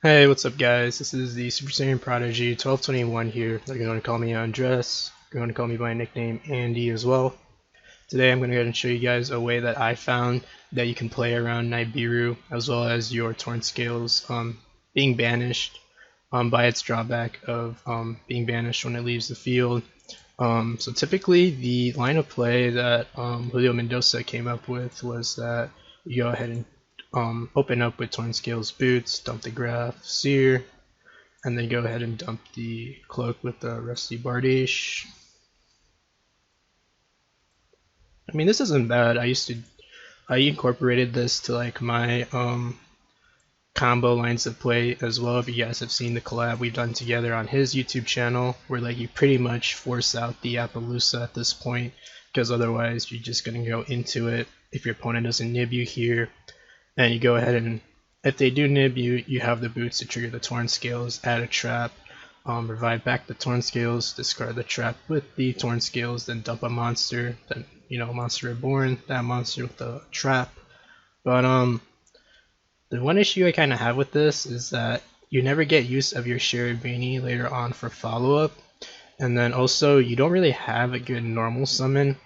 Hey, what's up guys? This is the Super Saiyan Prodigy 1221 here. They're going to call me Andres. They're going to call me by nickname Andy as well. Today I'm going to go ahead and show you guys a way that I found that you can play around Nibiru as well as your Torn Scales being banished by its drawback of being banished when it leaves the field. So typically the line of play that Julio Mendoza came up with was that you go ahead and open up with Torn Scales Boots, dump the Graph, Seer, and then go ahead and dump the Cloak with the Rusty Bardiche. I mean, this isn't bad. I incorporated this to like my combo lines of play as well. If you guys have seen the collab we've done together on his YouTube channel, where like you pretty much force out the Appaloosa at this point, because otherwise you're just gonna go into it if your opponent doesn't nib you here. And you go ahead and, if they do nib you, you have the boots to trigger the Torn Scales, add a trap, revive back the Torn Scales, discard the trap with the Torn Scales, then dump a monster, then Monster Reborn, that monster with the trap. But the one issue I kind of have with this is that you never get use of your Cherubini later on for follow-up, and then also you don't really have a good normal summon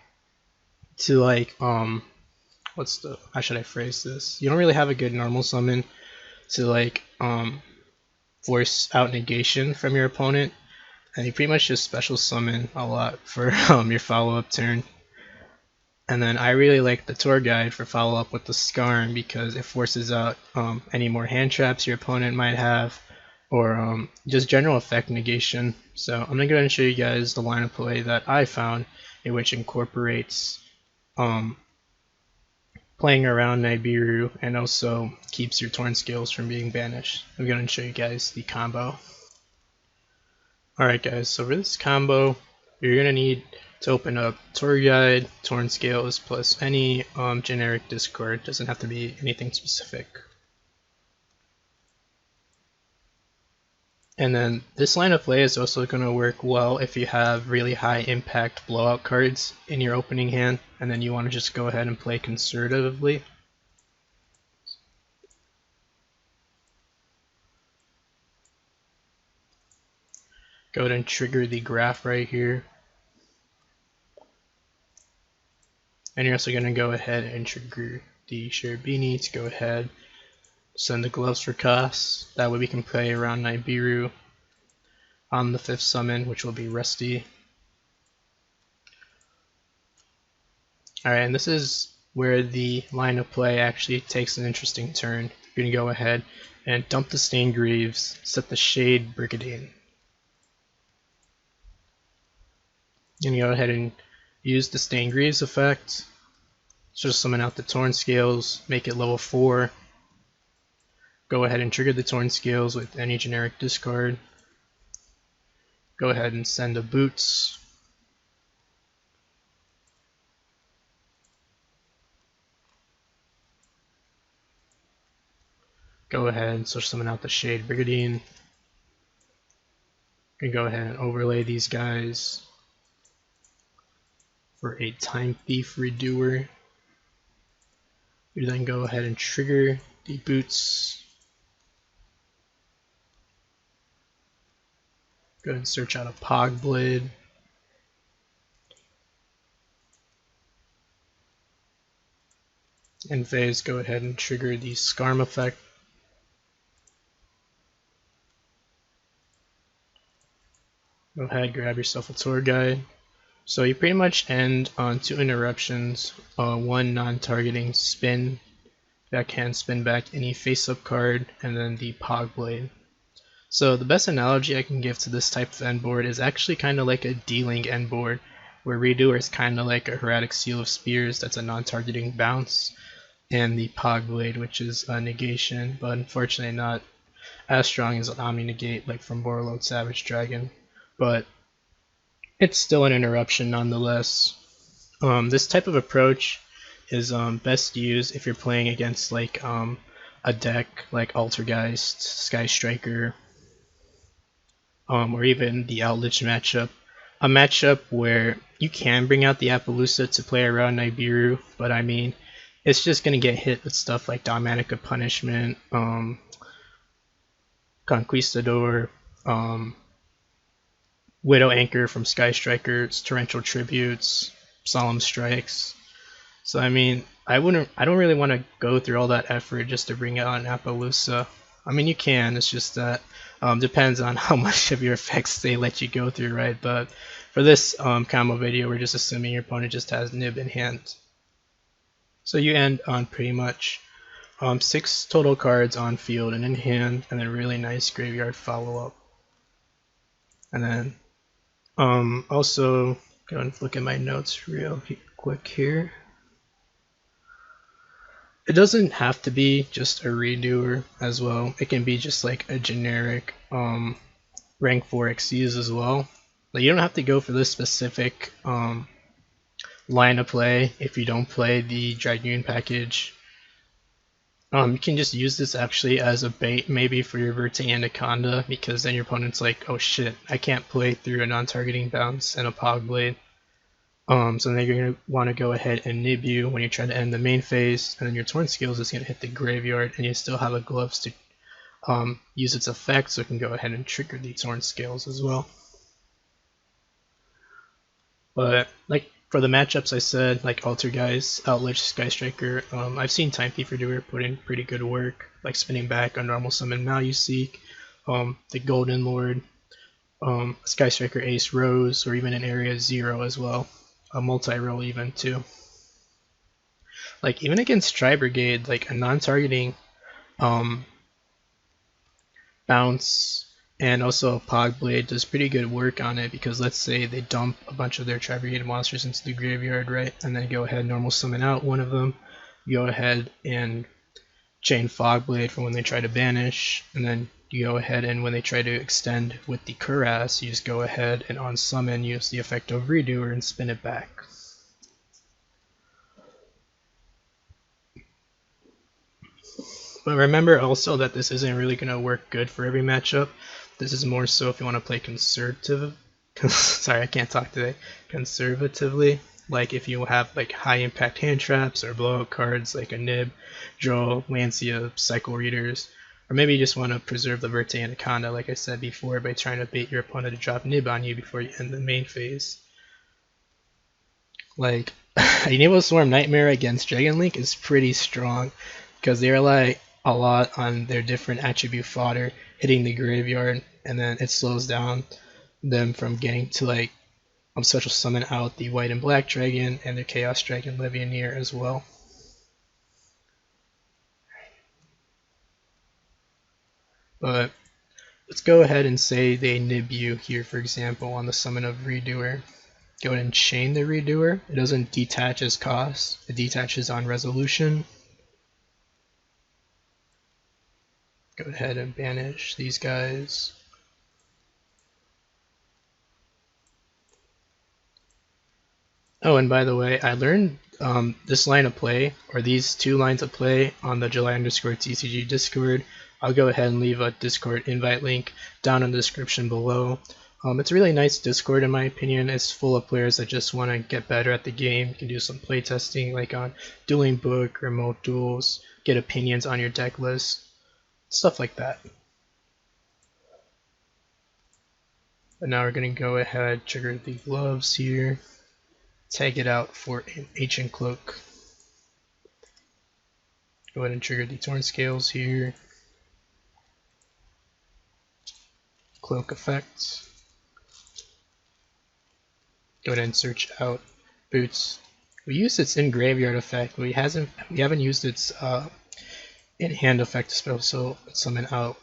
to like how should I phrase this? You don't really have a good normal summon to like force out negation from your opponent, and you pretty much just special summon a lot for your follow-up turn. And then I really like the tour guide for follow-up with the Scarm because it forces out any more hand traps your opponent might have, or just general effect negation. So I'm gonna go ahead and show you guys the line of play that I found, in which incorporates playing around Nibiru and also keeps your Torn Scales from being banished. I'm going to show you guys the combo. Alright guys, so for this combo, you're going to need to open up Tour Guide, Torn Scales, plus any generic discard. Doesn't have to be anything specific. And then this line of play is also going to work well if you have really high impact blowout cards in your opening hand, and then you want to just go ahead and play conservatively. Go ahead and trigger the Graph right here. And you're also going to go ahead and trigger the Cherubini to go ahead, send the Gloves for costs. That way we can play around Nibiru on the 5th summon, which will be Rusty. Alright, and this is where the line of play actually takes an interesting turn. You're going to go ahead and dump the Stained Greaves, set the Shade Brigandine. You're going to go ahead and use the Stained Greaves effect. So just summon out the Torn Scales, make it level 4. Go ahead and trigger the Torn Scales with any generic discard. Go ahead and send the Boots. Go ahead and summon out the Shade Brigandine. You can go ahead and overlay these guys for a Time Thief Redoer. You then go ahead and trigger the Boots. Go ahead and search out a Pog Blade. In phase, go ahead and trigger the Scarm effect. Go ahead, grab yourself a tour guide. So you pretty much end on 2 interruptions, 1 non-targeting spin that can spin back any face-up card, and then the Pog Blade. So the best analogy I can give to this type of end board is actually kind of like a D-Link end board, where Redoer is kind of like a Hieratic Seal of Spears that's a non-targeting bounce, and the Pog Blade, which is a negation, but unfortunately not as strong as an Omni Negate like from Borreload Savage Dragon. But it's still an interruption nonetheless. This type of approach is best used if you're playing against like a deck like Altergeist, Sky Striker, or even the Outlich matchup. A matchup where you can bring out the Appaloosa to play around Nibiru, but I mean, it's just going to get hit with stuff like Dogmatic of Punishment, Conquistador, Widow Anchor from Sky Strikers, Torrential Tributes, Solemn Strikes. So I mean, I don't really want to go through all that effort just to bring out an Appaloosa. I mean, you can. It's just that depends on how much of your effects they let you go through, right? But for this combo video, we're just assuming your opponent just has Nib in hand. So you end on pretty much 6 total cards on field and in hand, and then really nice graveyard follow up. And then also go and look at my notes real quick here. It doesn't have to be just a redoer as well. It can be just like a generic rank 4 XCs as well. Like, you don't have to go for this specific line of play if you don't play the Dragoon package. You can just use this actually as a bait maybe for your Verte Anaconda, because then your opponent's like, oh shit, I can't play through a non-targeting bounce and a Pog Blade. So then you're going to want to go ahead and Nibiru when you're trying to end the main phase, and then your Torn Scales is going to hit the graveyard, and you still have a Gloves to use its effect, so it can go ahead and trigger the Torn Scales as well. But like for the matchups I said, like Altergeist, Outlich, Sky Striker, I've seen Time Thief Redoer put in pretty good work, like spinning back a normal summon Maleuseek, the Golden Lord, Sky Striker Ace Rose, or even an Area 0 as well. A multi-roll even too. Like even against Tri Brigade, like a non-targeting bounce and also a Pog Blade does pretty good work on it, because let's say they dump a bunch of their Tri Brigade monsters into the graveyard, right? And then go ahead normal summon out one of them, go ahead and chain Fog Blade for when they try to banish, and then you go ahead and when they try to extend with the Cuirass, you just go ahead and on summon use the effect of Redoer and spin it back. But remember also that this isn't really going to work good for every matchup. This is more so if you want to play sorry, I can't talk today. Conservatively. Like if you have like high impact hand traps or blowout cards like a Nib, Droll, Lancia, Cycle Readers. Or maybe you just want to preserve the Verte Anaconda, like I said before, by trying to bait your opponent to drop Nib on you before you end the main phase. Like, Enable Swarm Nightmare against Dragon Link is pretty strong, because they rely a lot on their different attribute fodder hitting the graveyard, and then it slows down them from getting to like special summon out the white and black dragon and the Chaos Dragon Levianeer as well. But let's go ahead and say they Nibiru here, for example, on the summon of Redoer. Go ahead and chain the Redoer. It doesn't detach as cost, it detaches on resolution. Go ahead and banish these guys. Oh, and by the way, I learned this line of play, or these 2 lines of play, on the July_TCG Discord. I'll go ahead and leave a Discord invite link down in the description below. It's a really nice Discord in my opinion. It's full of players that just want to get better at the game. You can do some playtesting like on Dueling Book, remote duels, get opinions on your deck list, stuff like that. But now we're going to go ahead, trigger the gloves here, tag it out for an Ancient Cloak. Go ahead and trigger the Torn Scales here. Cloak effect. Go ahead and search out Boots. We used its in graveyard effect, but we haven't used its in hand effect spell, so let's summon out.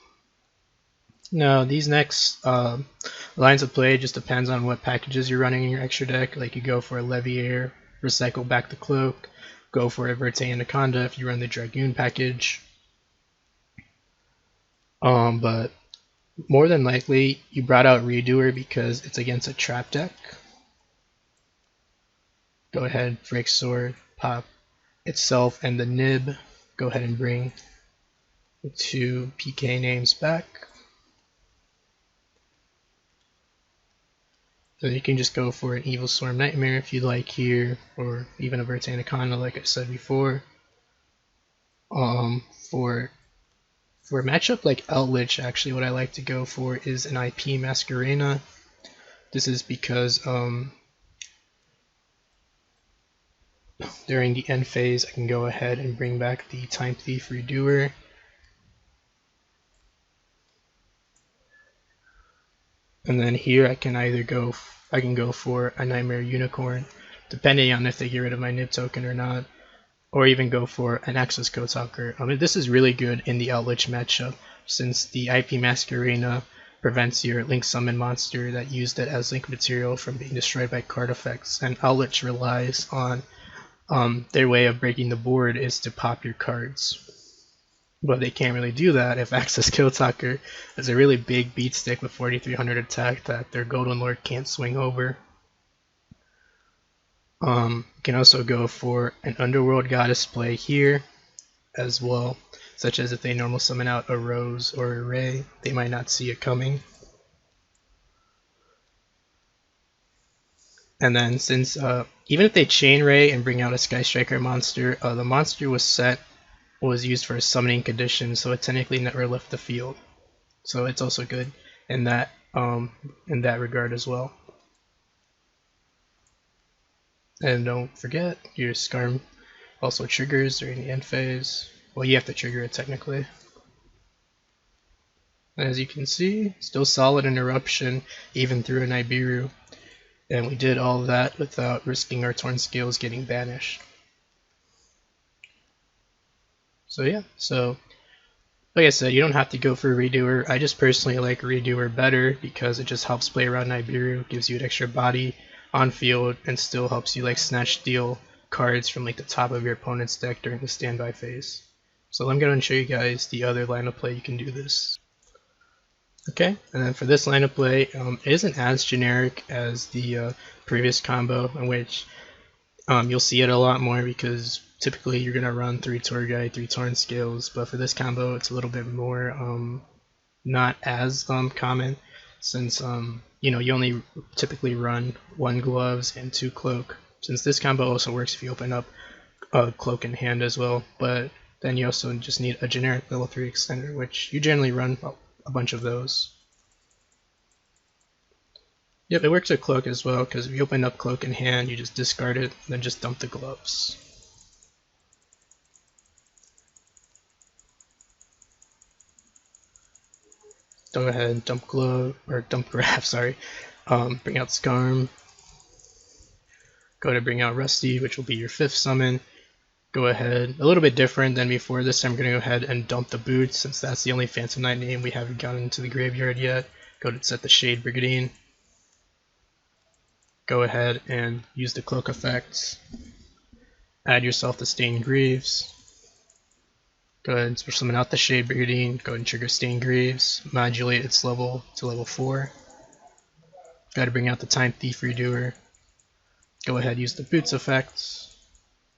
Now these next lines of play just depends on what packages you're running in your extra deck. Like you go for a Leviair, recycle back the Cloak, go for a Verte Anaconda if you run the Dragoon package. But more than likely you brought out Redoer because it's against a trap deck. Go ahead, break sword, pop itself and the Nib. Go ahead and bring the 2 PK names back. So you can just go for an Evil Swarm Nightmare if you like here, or even a Verte Anaconda like I said before. For For a matchup like Outlich, actually what I like to go for is an IP Masquerena. This is because during the end phase I can go ahead and bring back the Time Thief Redoer. And then here I can either go for a Nightmare Unicorn, depending on if they get rid of my Nib token or not, or even go for an Access Code Talker. This is really good in the Outlich matchup, since the IP Masquerena prevents your Link Summon monster that used it as Link material from being destroyed by card effects, and Outlich relies on their way of breaking the board is to pop your cards. But they can't really do that if Access Code Talker is a really big beat stick with 4300 attack that their Golden Lord can't swing over. You can also go for an Underworld Goddess play here as well, such as if they normal summon out a Rose or a Ray, they might not see it coming. And then since even if they Chain Ray and bring out a Sky Striker monster, the monster was used for a summoning condition, so it technically never left the field. So it's also good in that regard as well. And don't forget, your Scarm also triggers during the end phase. Well, you have to trigger it technically. And as you can see, still solid interruption even through a Nibiru. And we did all of that without risking our Torn Scales getting banished. So yeah, so like I said, you don't have to go for Redoer. I just personally like Redoer better because it just helps play around Nibiru, gives you an extra body on field, and still helps you like snatch steal cards from like the top of your opponent's deck during the standby phase. So I'm going to show you guys the other line of play you can do this. Okay, and then for this line of play, it isn't as generic as the previous combo, in which you'll see it a lot more because typically you're going to run 3 Tour Guide, 3 Torn Scales, but for this combo it's a little bit more not as common, since you only typically run 1 Gloves and 2 Cloak, since this combo also works if you open up a Cloak in hand as well, but then you also just need a generic level 3 extender, which you generally run a bunch of those. Yep, it works with Cloak as well, because if you open up Cloak in hand, you just discard it, and then just dump the gloves. Go ahead and dump graph, sorry. Bring out Scarm. Go to bring out Rusty, which will be your 5th summon. Go ahead, a little bit different than before. This time I'm going to go ahead and dump the boots, since that's the only Phantom Knight name we haven't gotten into the graveyard yet. Go to set the Shade Brigandine. Go ahead and use the Cloak effects. Add yourself the Stained Greaves. Go ahead and summon out the Shade Brigandine. Go ahead and trigger Stained Greaves. Modulate its level to level 4. Got to bring out the Time Thief Redoer. Go ahead, use the Boots effects.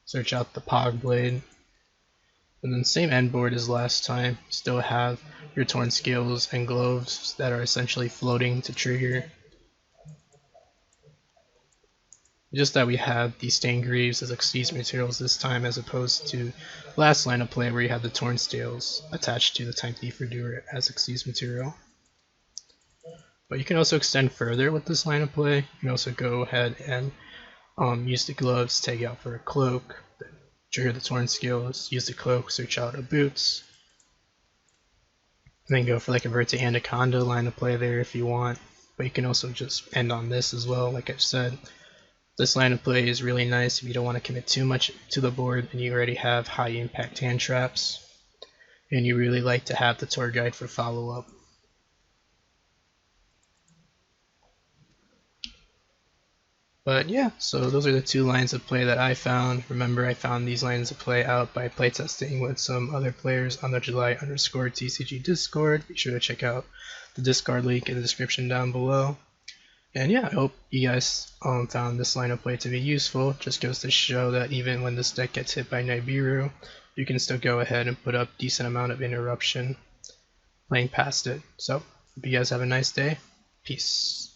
Search out the Pog Blade, and then same end board as last time. Still have your Torn Scales and Gloves that are essentially floating to trigger. Just that we have the Stained Greaves as Xyz materials this time, as opposed to last line of play where you had the Torn Scales attached to the Time Thief Redoer as Xyz material. But you can also extend further with this line of play. You can also go ahead and use the Gloves, take out for a Cloak, then trigger the Torn Scales, use the Cloak, search out a Boots, and then go for like a Verte Anaconda line of play there if you want. But you can also just end on this as well, like I've said. This line of play is really nice if you don't want to commit too much to the board and you already have high impact hand traps, and you really like to have the Tour Guide for follow-up. But yeah, so those are the 2 lines of play that I found. Remember, I found these lines of play out by playtesting with some other players on the July_TCG Discord. Be sure to check out the Discord link in the description down below. And yeah, I hope you guys found this line of play to be useful. Just goes to show that even when this deck gets hit by Nibiru, you can still go ahead and put up a decent amount of interruption playing past it. So, hope you guys have a nice day. Peace.